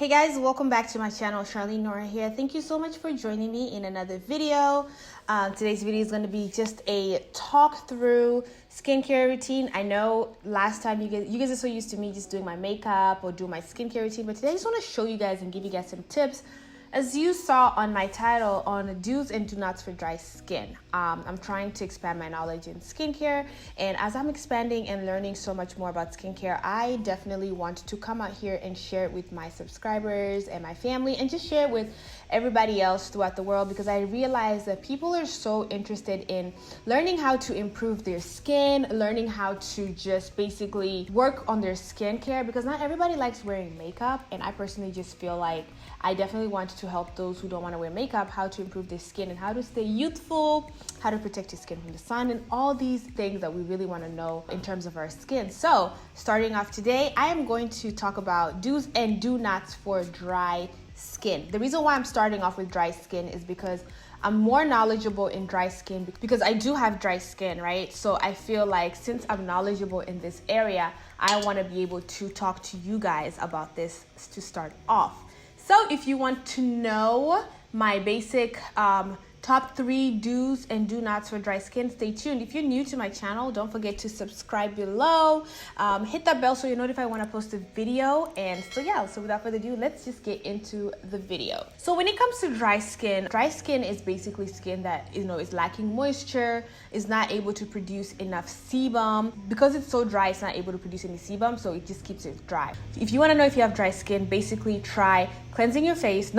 Hey guys, welcome back to my channel. Charlene Norah here. Thank you so much for joining me in another video. Today's video is going to be just a talk through skincare routine. I know last time you guys are so used to me just doing my makeup or do my skincare routine, but today I just want to show you guys and give you guys some tips. As you saw on my title on do's and do nots for dry skin, I'm trying to expand my knowledge in skincare, and as I'm expanding and learning so much more about skincare, I definitely want to come out here and share it with my subscribers and my family and just share it with everybody else throughout the world, because I realize that people are so interested in learning how to improve their skin, learning how to just basically work on their skincare, because not everybody likes wearing makeup, and I personally just feel like I definitely want to help those who don't want to wear makeup how to improve their skin and how to stay youthful, how to protect your skin from the sun, and all these things that we really want to know in terms of our skin. So starting off today, I am going to talk about do's and do nots for dry skin. The reason why I'm starting off with dry skin is because I'm more knowledgeable in dry skin because I do have dry skin, right? So I feel like since I'm knowledgeable in this area, I want to be able to talk to you guys about this to start off. So if you want to know my basic top 3 do's and do nots for dry skin, stay tuned. If you're new to my channel, don't forget to subscribe below. Hit that bell so you're notified when I post a video. And so without further ado, let's just get into the video. So when it comes to dry skin is basically skin that is lacking moisture, is not able to produce enough sebum. Because it's so dry, it's not able to produce any sebum, so it just keeps it dry. If you want to know if you have dry skin, basically cleanse your face,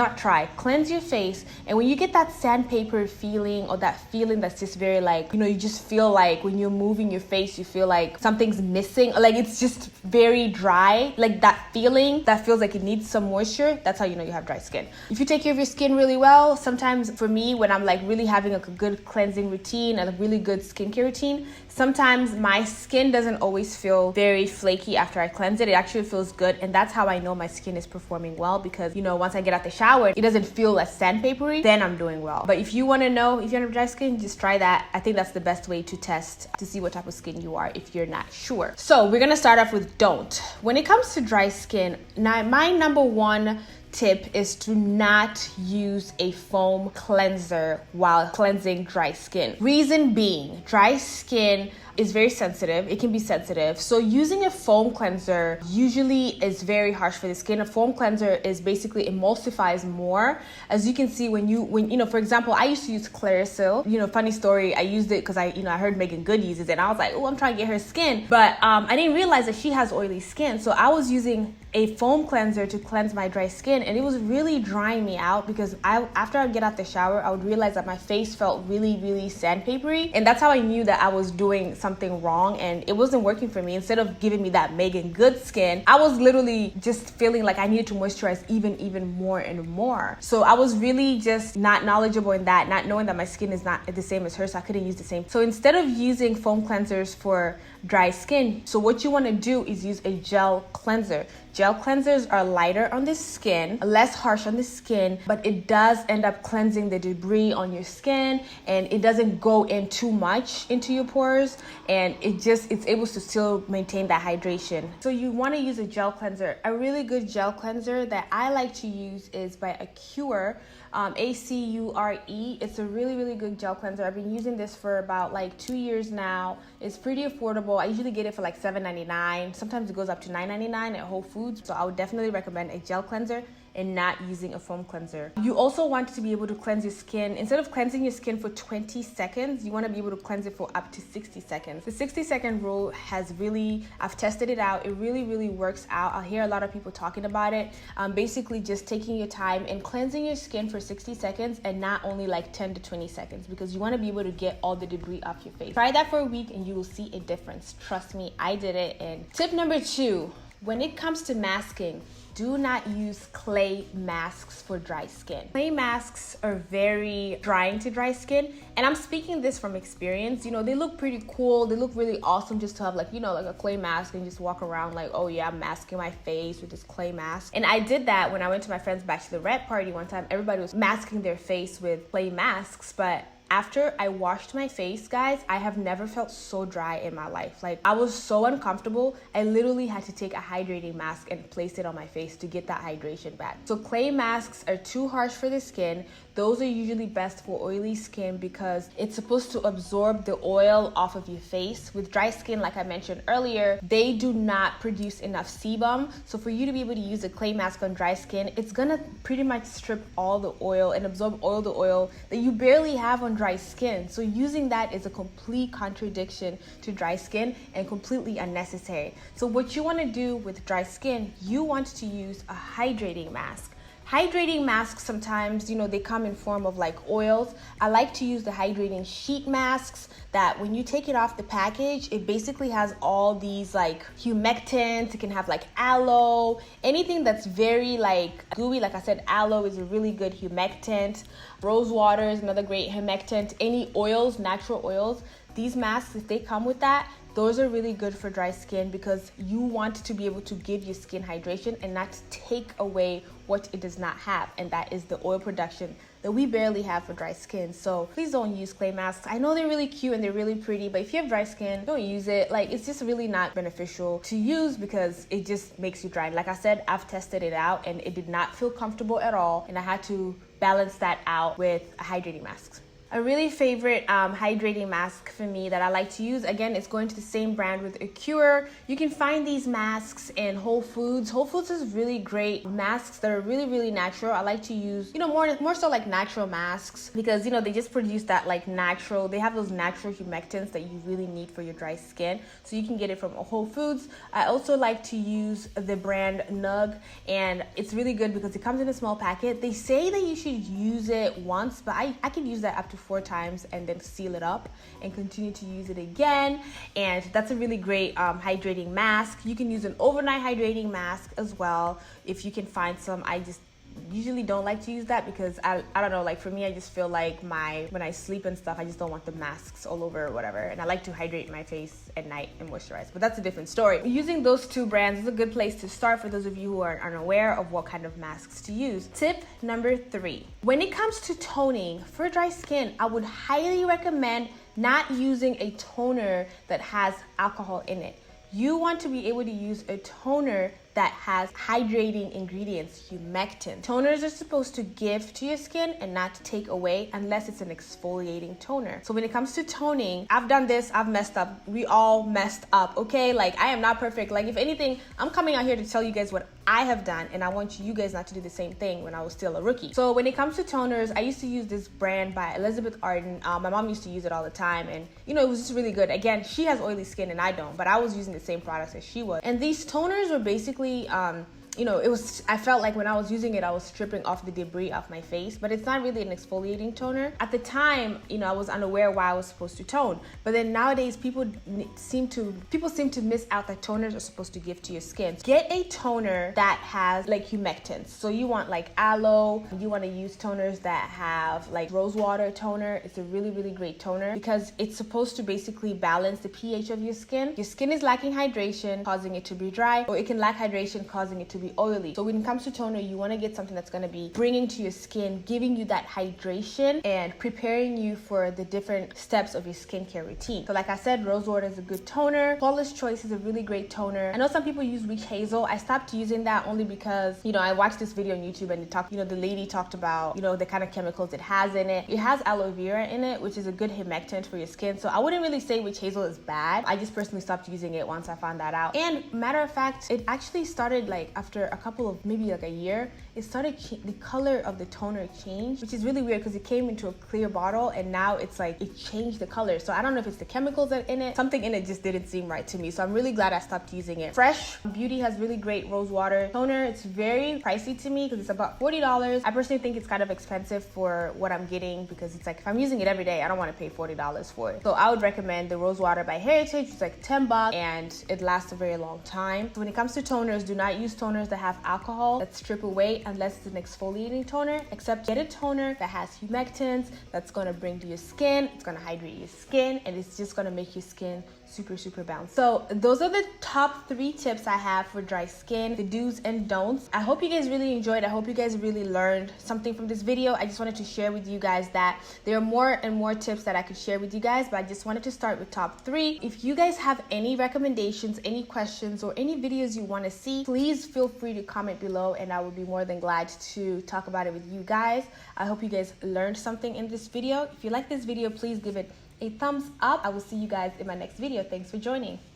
and when you get that sandpaper feeling, or that feeling that's just very like, you just feel like when you're moving your face, you feel like something's missing, like it's just very dry, like that feeling that feels like it needs some moisture, that's how you know you have dry skin. If you take care of your skin really well, sometimes for me, when I'm like really having a good cleansing routine and a really good skincare routine, sometimes my skin doesn't always feel very flaky after I cleanse it. It actually feels good, and that's how I know my skin is performing well, because once I get out the shower, it doesn't feel as sandpapery, then I'm doing well. But if you want to know if you have dry skin, just try that. I think that's the best way to test to see what type of skin you are if you're not sure. So we're gonna start off with don't. When it comes to dry skin, now my number one tip is to not use a foam cleanser while cleansing dry skin. Reason being, dry skin is very sensitive. It can be sensitive. So using a foam cleanser usually is very harsh for the skin. A foam cleanser is basically emulsifies more. As you can see, when for example, I used to use Clearasil. Funny story, I used it because I heard Megan Good uses it, and I was like, oh, I'm trying to get her skin. But I didn't realize that she has oily skin. So I was using a foam cleanser to cleanse my dry skin, and it was really drying me out, because after I would get out the shower, I would realize that my face felt really, really sandpapery, and that's how I knew that I was doing something wrong and it wasn't working for me. Instead of giving me that Megan Good skin, I was literally just feeling like I needed to moisturize even more and more. So I was really just not knowledgeable in that, not knowing that my skin is not the same as hers, so I couldn't use the same. So instead of using foam cleansers for dry skin, so what you want to do is use a gel cleanser. Gel cleansers are lighter on the skin, less harsh on the skin, but it does end up cleansing the debris on your skin, and it doesn't go in too much into your pores, and it's able to still maintain that hydration. So you want to use a gel cleanser. A really good gel cleanser that I like to use is by Acure, Acure. It's a really, really good gel cleanser. I've been using this for about like 2 years now. It's pretty affordable. I usually get it for like $7.99. Sometimes it goes up to $9.99 at Whole Foods. So I would definitely recommend a gel cleanser and not using a foam cleanser. You also want to be able to cleanse your skin. Instead of cleansing your skin for 20 seconds, you want to be able to cleanse it for up to 60 seconds. The 60-second rule I've tested it out. It really, really works out. I hear a lot of people talking about it. Basically just taking your time and cleansing your skin for 60 seconds and not only like 10 to 20 seconds, because you want to be able to get all the debris off your face. Try that for a week and you will see a difference. Trust me, I did it. And tip number 2, when it comes to masking, do not use clay masks for dry skin. Clay masks are very drying to dry skin, and I'm speaking this from experience. They look pretty cool. They look really awesome just to have like a clay mask and just walk around like, oh yeah, I'm masking my face with this clay mask. And I did that when I went to my friend's bachelorette party one time. Everybody was masking their face with clay masks, but after I washed my face, guys, I have never felt so dry in my life. Like, I was so uncomfortable. I literally had to take a hydrating mask and place it on my face to get that hydration back. So clay masks are too harsh for the skin. Those are usually best for oily skin because it's supposed to absorb the oil off of your face. With dry skin, like I mentioned earlier, they do not produce enough sebum. So for you to be able to use a clay mask on dry skin, it's gonna pretty much strip all the oil and absorb all the oil that you barely have on dry skin. So using that is a complete contradiction to dry skin and completely unnecessary. So what you want to do with dry skin, you want to use a hydrating mask. Hydrating masks sometimes, they come in form of like oils. I like to use the hydrating sheet masks that when you take it off the package, it basically has all these like humectants. It can have like aloe, anything that's very like gooey. Like I said, aloe is a really good humectant. Rose water is another great humectant. Any oils, natural oils, these masks, if they come with that, those are really good for dry skin because you want to be able to give your skin hydration and not take away what it does not have, and that is the oil production that we barely have for dry skin. So please don't use clay masks. I know they're really cute and they're really pretty, but if you have dry skin, don't use it. Like, it's just really not beneficial to use because it just makes you dry. Like I said, I've tested it out and it did not feel comfortable at all, and I had to balance that out with hydrating masks. A really favorite hydrating mask for me that I like to use, again, it's going to the same brand with Acure. You can find these masks in Whole Foods. Whole Foods is really great masks that are really, really natural. I like to use, more so like natural masks because, they just produce that like natural, they have those natural humectants that you really need for your dry skin. So you can get it from Whole Foods. I also like to use the brand Nug, and it's really good because it comes in a small packet. They say that you should use it once, but I can use that up to 4 times and then seal it up and continue to use it again. And that's a really great hydrating mask. You can use an overnight hydrating mask as well if you can find some. I just usually don't like to use that because I don't know, like for me, I just feel like when I sleep and stuff, I just don't want the masks all over or whatever, and I like to hydrate my face at night and moisturize, but that's a different story. Using those 2 brands is a good place to start for those of you who are unaware of what kind of masks to use. Tip number 3, when it comes to toning for dry skin, I would highly recommend not using a toner that has alcohol in it. You want to be able to use a toner that has hydrating ingredients, humectant. Toners are supposed to give to your skin and not take away unless it's an exfoliating toner. So when it comes to toning, I've done this, I've messed up. We all messed up, okay? Like, I am not perfect. Like, if anything, I'm coming out here to tell you guys what I have done, and I want you guys not to do the same thing when I was still a rookie. So when it comes to toners, I used to use this brand by Elizabeth Arden. My mom used to use it all the time, and it was just really good. Again, she has oily skin and I don't, but I was using the same products as she was. And these toners were basically I felt like when I was using it, I was stripping off the debris off my face, but it's not really an exfoliating toner. At the time, I was unaware why I was supposed to tone, but then nowadays people seem to miss out that toners are supposed to give to your skin. Get a toner that has like humectants. So you want like aloe, you want to use toners that have like rose water toner. It's a really, really great toner because it's supposed to basically balance the pH of your skin. Your skin is lacking hydration, causing it to be dry, or it can lack hydration, causing it to be oily. So when it comes to toner, you want to get something that's going to be bringing to your skin, giving you that hydration and preparing you for the different steps of your skincare routine. So like I said, rose water is a good toner. Flawless Choice is a really great toner. I know some people use witch hazel. I stopped using that only because, I watched this video on YouTube and the lady talked about, the kind of chemicals it has in it. It has aloe vera in it, which is a good humectant for your skin. So I wouldn't really say witch hazel is bad. I just personally stopped using it once I found that out. And matter of fact, it actually started like after a couple of maybe like a year, it started the color of the toner changed, which is really weird because it came into a clear bottle and now it's like it changed the color. So I don't know if it's the chemicals that in it, something in it just didn't seem right to me. So I'm really glad I stopped using it. Fresh Beauty has really great rose water toner. It's very pricey to me because it's about $40. I personally think it's kind of expensive for what I'm getting because it's like if I'm using it every day, I don't want to pay $40 for it. So I would recommend the rose water by Heritage. It's like $10 and it lasts a very long time. So when it comes to toners, do not use toners that have alcohol that strip away unless it's an exfoliating toner, except get a toner that has humectants that's going to bring to your skin, it's going to hydrate your skin, and it's just going to make your skin super balanced. So those are the top 3 tips I have for dry skin, the do's and don'ts. I hope you guys really enjoyed. I hope you guys really learned something from this video. I just wanted to share with you guys that there are more and more tips that I could share with you guys, but I just wanted to start with top 3. If you guys have any recommendations, any questions, or any videos you want to see, please feel free to comment below, and I will be more than glad to talk about it with you guys. I hope you guys learned something in this video. If you like this video, please give it a thumbs up. I will see you guys in my next video. Thanks for joining.